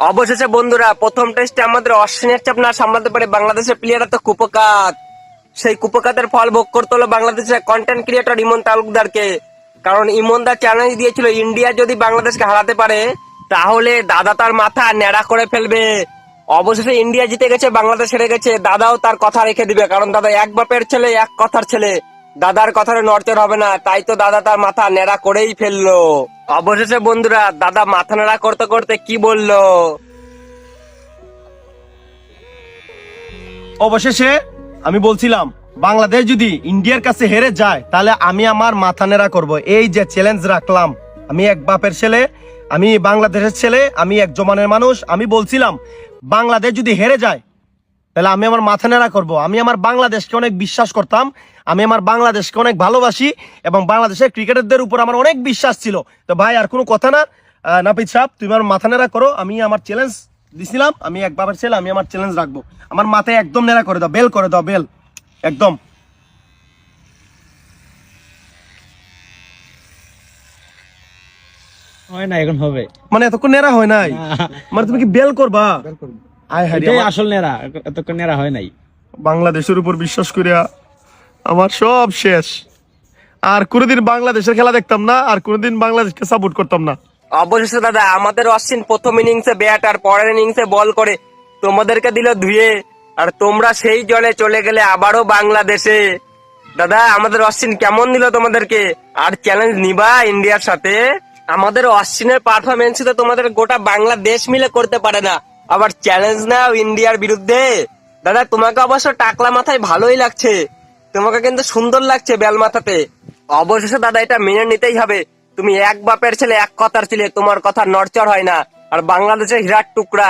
অবশেষে বন্ধুরা প্রথম টেস্টে আমাদের অস্ট্রেলিয়ার চাপ না সামলাতে পারে বাংলাদেশের প্লেয়াররা তো কুপকাত। সেই কুপকাতের ফল ভোগ করতে হলো বাংলাদেশের কন্টেন্ট ক্রিয়েটর ইমন তালুকদারকে। কারণ ইমনদা চ্যালেঞ্জ দিয়েছিল ইন্ডিয়া যদি বাংলাদেশকে হারাতে পারে তাহলে দাদা তার মাথা ন্যাড়া করে ফেলবে। অবশেষে ইন্ডিয়া জিতে গেছে, বাংলাদেশ হেরে গেছে, দাদাও তার কথা রেখে দিবে। কারণ দাদা এক বাপের ছেলে, এক কথার ছেলে, দাদার কথার নড়চড় হবে না। তাই তো দাদা তার মাথা ন্যাড়া করেই ফেললো। অবশেষে বন্ধুরা দাদা মাথা ন্যাড়া করতে করতে কি বললো? অবশেষে আমি বলছিলাম বাংলাদেশ যদি ইন্ডিয়ার কাছে হেরে যায় তাহলে আমি আমার মাথা নেড়া করব। এই যে চ্যালেঞ্জ রাখলাম, আমি এক বাপের ছেলে, আমি বাংলাদেশের ছেলে, আমি এক জমানের মানুষ। আমি বলছিলাম বাংলাদেশ যদি হেরে যায় তাহলে আমি আমার মাথা নেড়া করব। আমি আমার বাংলাদেশকে অনেক বিশ্বাস করতাম, আমি আমার বাংলাদেশকে অনেক ভালোবাসি এবং বাংলাদেশের ক্রিকেটারদের উপর আমার অনেক বিশ্বাস ছিল। তো ভাই আর কোনো কথা না, নাপিত সাহেব তুমি আমার মাথা নেড়া করো। আমি আমার চ্যালেঞ্জ দিছিলাম, আমি এক বাপের ছেলে, আমি আমার চ্যালেঞ্জ রাখবো। আমার মাথায় একদম নেড়া করে দাও, বেল করে দাও, বেল একদম। হয় না, এখন হবে। মানে এতক্ষণ নেড়া হয় নাই, মানে তুমি কি বেল করবা? আয় হায় রে, এটাই আমার আসল নেড়া, এতক্ষণ নেড়া হয় নাই। বাংলাদেশের উপর বিশ্বাস করিয়া আমার সব শেষ। আর কোনোদিন বাংলাদেশের খেলা দেখতাম না, আর কোনোদিন বাংলাদেশকে সাপোর্ট করতাম না। অবশেষে দাদা আমাদের অশ্বিন প্রথম ইনিংসে ব্যাট আর পরের ইনিংসে বল করে তোমাদেরকে দিল ধুয়ে, আর তোমরা সেই জলে চলে গেলে আবারও বাংলাদেশে। দাদা আমাদের অশ্বিন কেমন দিল তোমাদেরকে? আর চ্যালেঞ্জ নিবা ইন্ডিয়ার সাথে? আমাদের অশ্বিনের পারফরমেন্স তো তোমাদের গোটা বাংলাদেশ মিলে করতে পারে না, আবার চ্যালেঞ্জ নাও ইন্ডিয়ার বিরুদ্ধে। দাদা তোমাকে অবশ্য টাকলা মাথায় ভালোই লাগছে, তোমাকে কিন্তু সুন্দর লাগছে বেল মাথাতে। অবশেষে দাদা এটা মেনে নিতেই হবে, তুমি এক বাপের ছেলে, এক কথার ছেলে, তোমার কথা নড়চড় হয় না। আর বাংলাদেশের হীরার টুকরা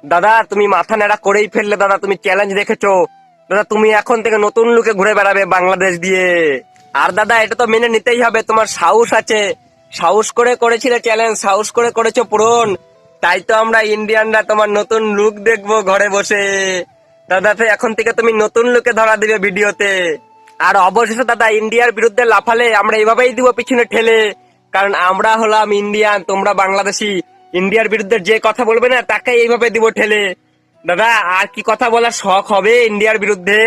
দাদা, তুমি মাথা নেড়া করেই ফেললে দাদা। তুমি চ্যালেঞ্জ দেখেছো দাদা, তুমি এখন থেকে নতুন লুকে ঘুরে বেড়াবে বাংলাদেশ দিয়ে। আর দাদা এটা তো মেনে নিতেই হবে, তোমার সাহস আছে, সাহস করে করেছিলে চ্যালেঞ্জ, সাহস করে করেছো পূরণ। তাই তো আমরা ইন্ডিয়ানরা তোমার নতুন লুক দেখবো ঘরে বসে। দাদা তো এখন থেকে তুমি নতুন লুকে ধরা দিবে ভিডিওতে। আর অবশেষে দাদা ইন্ডিয়ার বিরুদ্ধে লাফালে আমরা এইভাবেই দিব পিছনে ঠেলে, কারণ আমরা হলাম ইন্ডিয়ান, তোমরা বাংলাদেশি। ইন্ডিয়ার বিরুদ্ধে যে কথা বলবে না তাকে এইভাবে দিব ঠেলে। দাদা আর কি কথা বলার শখ হবে ইন্ডিয়ার বিরুদ্ধে?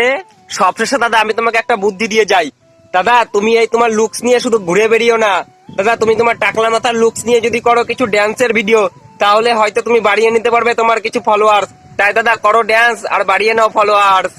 সবশেষে দাদা আমি তোমাকে একটা বুদ্ধি দিয়ে যাই। দাদা তুমি এই তোমার লুকস নিয়ে শুধু ঘুরে বেরিও না। দাদা তুমি তোমার টাকলা মাথার লুকস নিয়ে যদি করো কিছু ড্যান্সের ভিডিও, তাহলে হয়তো তুমি বাড়িয়ে নিতে পারবে তোমার কিছু ফলোয়ার্স। তাই দাদা করো ড্যান্স আর বাড়িয়ে নাও ফলোয়ার্স।